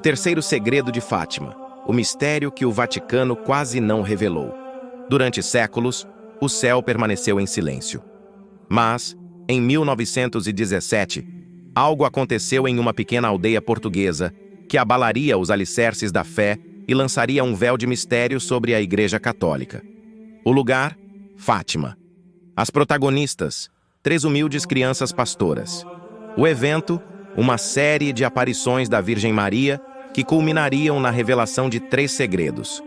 terceiro segredo de Fátima, o mistério que o Vaticano quase não revelou. Durante séculos, o céu permaneceu em silêncio. Mas, em 1917, algo aconteceu em uma pequena aldeia portuguesa que abalaria os alicerces da fé e lançaria um véu de mistério sobre a Igreja Católica. O lugar? Fátima. As protagonistas, 3 humildes crianças pastoras. O evento? Uma série de aparições da Virgem Maria que culminariam na revelação de 3 segredos.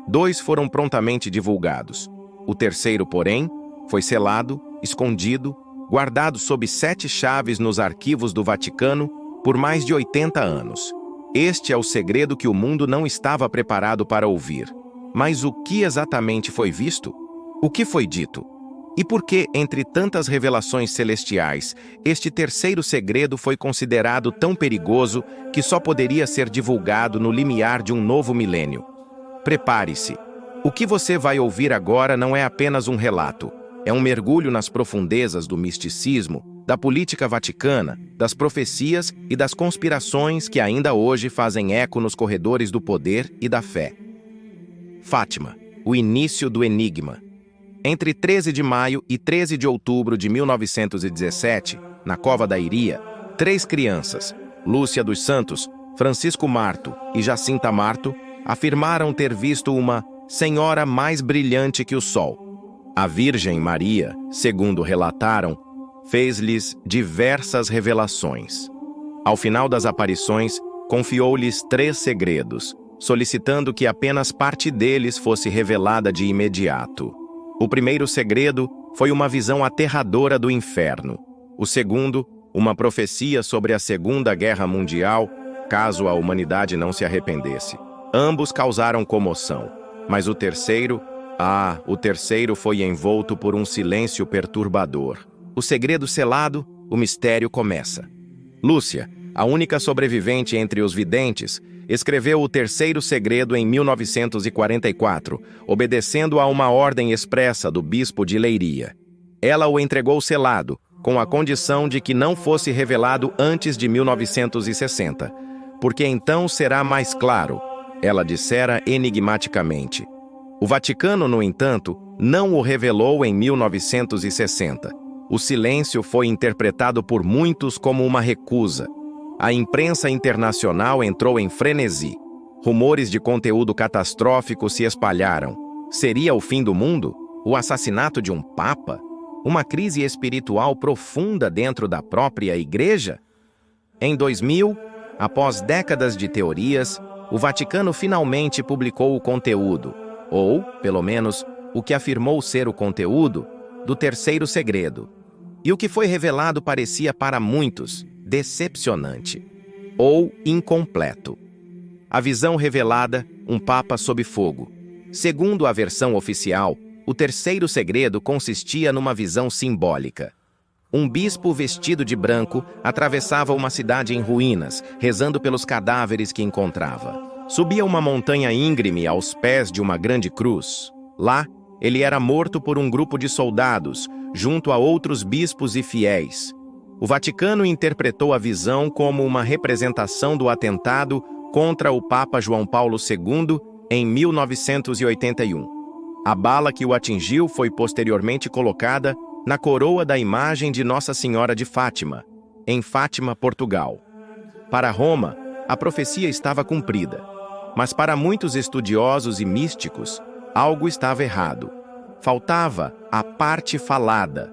2 foram prontamente divulgados. O terceiro, porém, foi selado, escondido, guardado sob 7 chaves nos arquivos do Vaticano por mais de 80 anos. Este é o segredo que o mundo não estava preparado para ouvir. Mas o que exatamente foi visto? O que foi dito? E por que, entre tantas revelações celestiais, este terceiro segredo foi considerado tão perigoso que só poderia ser divulgado no limiar de um novo milênio? Prepare-se. O que você vai ouvir agora não é apenas um relato. É um mergulho nas profundezas do misticismo, da política vaticana, das profecias e das conspirações que ainda hoje fazem eco nos corredores do poder e da fé. Fátima, o início do enigma. Entre 13 de maio e 13 de outubro de 1917, na Cova da Iria, 3 crianças, Lúcia dos Santos, Francisco Marto e Jacinta Marto, afirmaram ter visto uma senhora mais brilhante que o sol. A Virgem Maria, segundo relataram, fez-lhes diversas revelações. Ao final das aparições, confiou-lhes 3 segredos, solicitando que apenas parte deles fosse revelada de imediato. O primeiro segredo foi uma visão aterradora do inferno. O segundo, uma profecia sobre a Segunda Guerra Mundial, caso a humanidade não se arrependesse. Ambos causaram comoção, mas o terceiro foi envolto por um silêncio perturbador. O segredo selado, o mistério começa. Lúcia, a única sobrevivente entre os videntes, escreveu o terceiro segredo em 1944, obedecendo a uma ordem expressa do bispo de Leiria. Ela o entregou selado, com a condição de que não fosse revelado antes de 1960, porque então será mais claro, ela dissera enigmaticamente. O Vaticano, no entanto, não o revelou em 1960. O silêncio foi interpretado por muitos como uma recusa. A imprensa internacional entrou em frenesi. Rumores de conteúdo catastrófico se espalharam. Seria o fim do mundo? O assassinato de um papa? Uma crise espiritual profunda dentro da própria igreja? Em 2000, após décadas de teorias, o Vaticano finalmente publicou o conteúdo, ou, pelo menos, o que afirmou ser o conteúdo, do terceiro segredo. E o que foi revelado parecia para muitos decepcionante ou incompleto. A visão revelada, um papa sob fogo. Segundo a versão oficial, o terceiro segredo consistia numa visão simbólica. Um bispo vestido de branco atravessava uma cidade em ruínas, rezando pelos cadáveres que encontrava. Subia uma montanha íngreme aos pés de uma grande cruz. Lá, ele era morto por um grupo de soldados, junto a outros bispos e fiéis. O Vaticano interpretou a visão como uma representação do atentado contra o Papa João Paulo II em 1981. A bala que o atingiu foi posteriormente colocada na coroa da imagem de Nossa Senhora de Fátima, em Fátima, Portugal. Para Roma, a profecia estava cumprida, mas para muitos estudiosos e místicos, algo estava errado. Faltava a parte falada,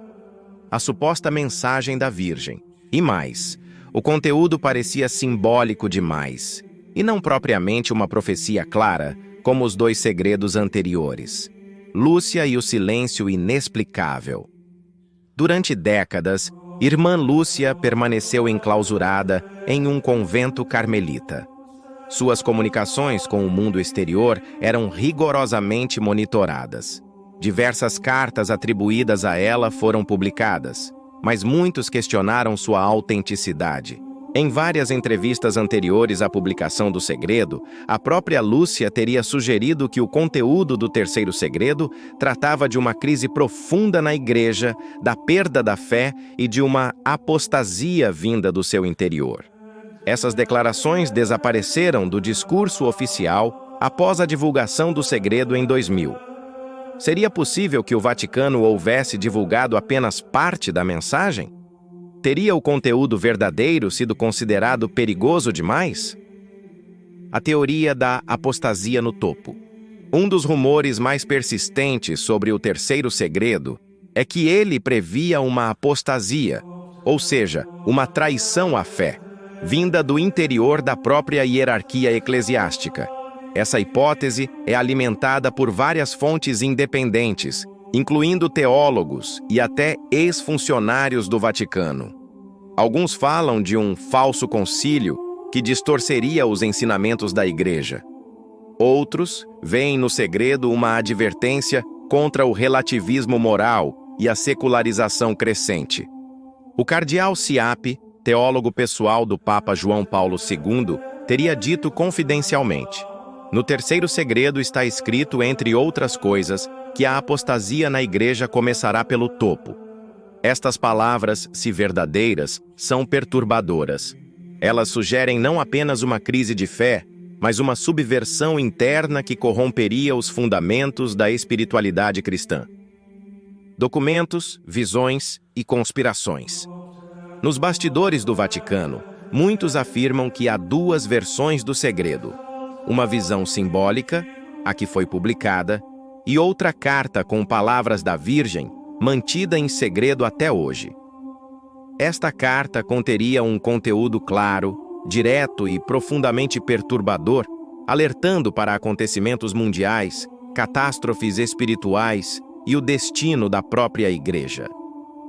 a suposta mensagem da Virgem. E mais, o conteúdo parecia simbólico demais, e não propriamente uma profecia clara, como os 2 segredos anteriores. Lúcia e o silêncio inexplicável. Durante décadas, Irmã Lúcia permaneceu enclausurada em um convento carmelita. Suas comunicações com o mundo exterior eram rigorosamente monitoradas. Diversas cartas atribuídas a ela foram publicadas, mas muitos questionaram sua autenticidade. Em várias entrevistas anteriores à publicação do segredo, a própria Lúcia teria sugerido que o conteúdo do terceiro segredo tratava de uma crise profunda na igreja, da perda da fé e de uma apostasia vinda do seu interior. Essas declarações desapareceram do discurso oficial após a divulgação do segredo em 2000. Seria possível que o Vaticano houvesse divulgado apenas parte da mensagem? Teria o conteúdo verdadeiro sido considerado perigoso demais? A teoria da apostasia no topo. Um dos rumores mais persistentes sobre o terceiro segredo é que ele previa uma apostasia, ou seja, uma traição à fé, vinda do interior da própria hierarquia eclesiástica. Essa hipótese é alimentada por várias fontes independentes, incluindo teólogos e até ex-funcionários do Vaticano. Alguns falam de um falso concílio que distorceria os ensinamentos da Igreja. Outros veem no segredo uma advertência contra o relativismo moral e a secularização crescente. O cardeal Ciapi, teólogo pessoal do Papa João Paulo II, teria dito confidencialmente: no terceiro segredo está escrito, entre outras coisas, que a apostasia na Igreja começará pelo topo. Estas palavras, se verdadeiras, são perturbadoras. Elas sugerem não apenas uma crise de fé, mas uma subversão interna que corromperia os fundamentos da espiritualidade cristã. Documentos, visões e conspirações. Nos bastidores do Vaticano, muitos afirmam que há duas versões do segredo: uma visão simbólica, a que foi publicada, e outra carta com palavras da Virgem, mantida em segredo até hoje. Esta carta conteria um conteúdo claro, direto e profundamente perturbador, alertando para acontecimentos mundiais, catástrofes espirituais e o destino da própria Igreja.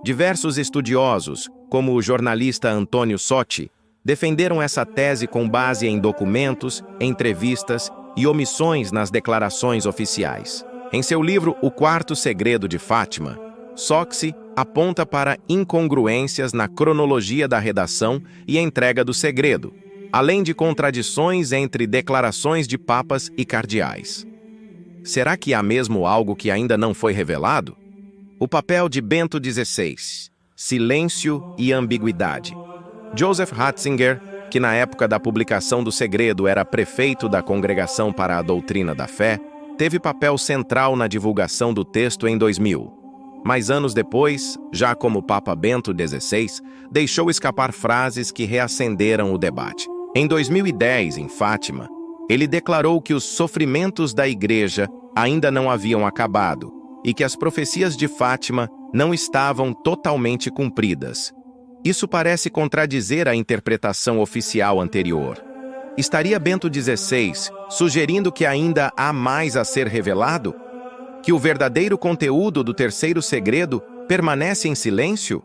Diversos estudiosos, como o jornalista Antônio Sotti, defenderam essa tese com base em documentos, entrevistas e omissões nas declarações oficiais. Em seu livro O Quarto Segredo de Fátima, Sotti aponta para incongruências na cronologia da redação e entrega do segredo, além de contradições entre declarações de papas e cardeais. Será que há mesmo algo que ainda não foi revelado? O papel de Bento XVI, silêncio e ambiguidade. Joseph Ratzinger, que na época da publicação do segredo era prefeito da Congregação para a Doutrina da Fé, teve papel central na divulgação do texto em 2000. Mas anos depois, já como Papa Bento XVI, deixou escapar frases que reacenderam o debate. Em 2010, em Fátima, ele declarou que os sofrimentos da Igreja ainda não haviam acabado e que as profecias de Fátima não estavam totalmente cumpridas. Isso parece contradizer a interpretação oficial anterior. Estaria Bento XVI sugerindo que ainda há mais a ser revelado? Que o verdadeiro conteúdo do terceiro segredo permanece em silêncio?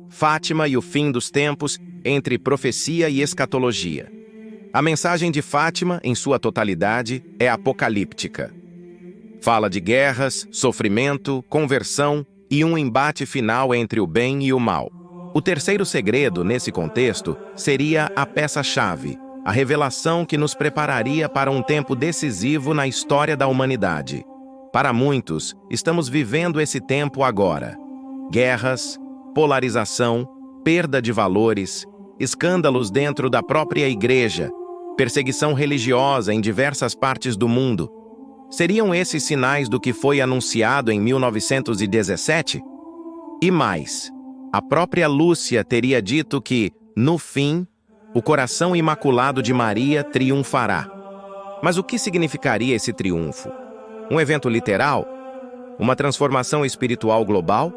Fátima e o fim dos tempos, entre profecia e escatologia. A mensagem de Fátima, em sua totalidade, é apocalíptica. Fala de guerras, sofrimento, conversão e um embate final entre o bem e o mal. O terceiro segredo, nesse contexto, seria a peça-chave, a revelação que nos prepararia para um tempo decisivo na história da humanidade. Para muitos, estamos vivendo esse tempo agora. Guerras, polarização, perda de valores, escândalos dentro da própria Igreja, perseguição religiosa em diversas partes do mundo. Seriam esses sinais do que foi anunciado em 1917? E mais, a própria Lúcia teria dito que, no fim, o coração imaculado de Maria triunfará. Mas o que significaria esse triunfo? Um evento literal? Uma transformação espiritual global?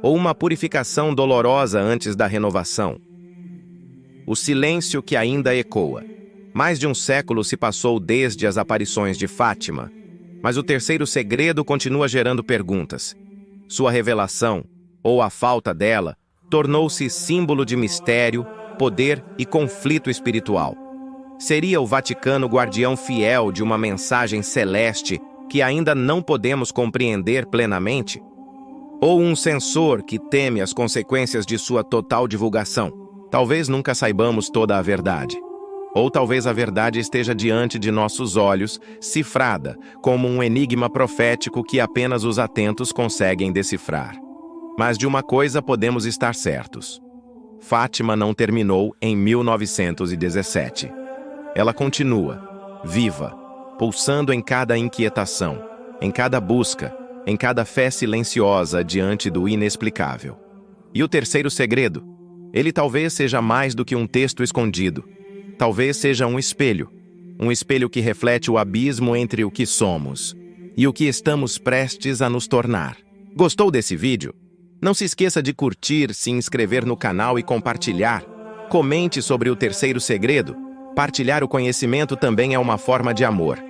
Ou uma purificação dolorosa antes da renovação? O silêncio que ainda ecoa. Mais de um século se passou desde as aparições de Fátima, mas o terceiro segredo continua gerando perguntas. Sua revelação, ou a falta dela, tornou-se símbolo de mistério, poder e conflito espiritual. Seria o Vaticano guardião fiel de uma mensagem celeste que ainda não podemos compreender plenamente? Ou um censor que teme as consequências de sua total divulgação? Talvez nunca saibamos toda a verdade. Ou talvez a verdade esteja diante de nossos olhos, cifrada, como um enigma profético que apenas os atentos conseguem decifrar. Mas de uma coisa podemos estar certos. Fátima não terminou em 1917. Ela continua, viva, pulsando em cada inquietação, em cada busca, em cada fé silenciosa diante do inexplicável. E o terceiro segredo? Ele talvez seja mais do que um texto escondido. Talvez seja um espelho que reflete o abismo entre o que somos e o que estamos prestes a nos tornar. Gostou desse vídeo? Não se esqueça de curtir, se inscrever no canal e compartilhar. Comente sobre o terceiro segredo. Partilhar o conhecimento também é uma forma de amor.